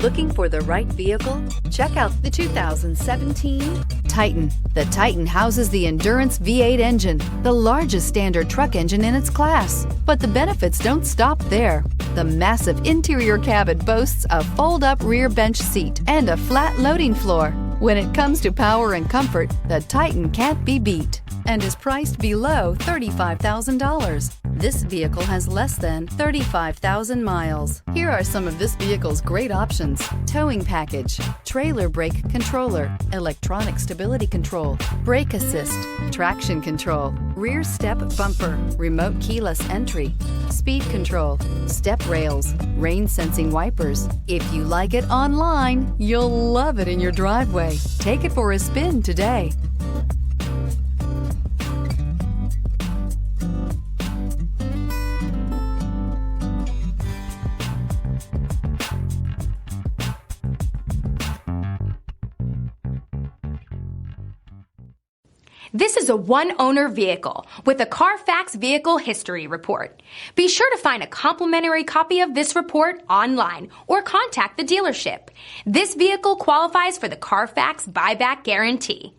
Looking for the right vehicle? Check out the 2017 Titan. The Titan houses the Endurance V8 engine, the largest standard truck engine in its class. But the benefits don't stop there. The massive interior cabin boasts a fold-up rear bench seat and a flat loading floor. When it comes to power and comfort, the Titan can't be beat and is priced below $35,000. This vehicle has less than 35,000 miles. Here are some of this vehicle's great options: towing package, trailer brake controller, electronic stability control, brake assist, traction control, rear step bumper, remote keyless entry, speed control, step rails, rain sensing wipers. If you like it online, you'll love it in your driveway. Take it for a spin today. This is a one-owner vehicle with a Carfax Vehicle History Report. Be sure to find a complimentary copy of this report online or contact the dealership. This vehicle qualifies for the Carfax Buyback Guarantee.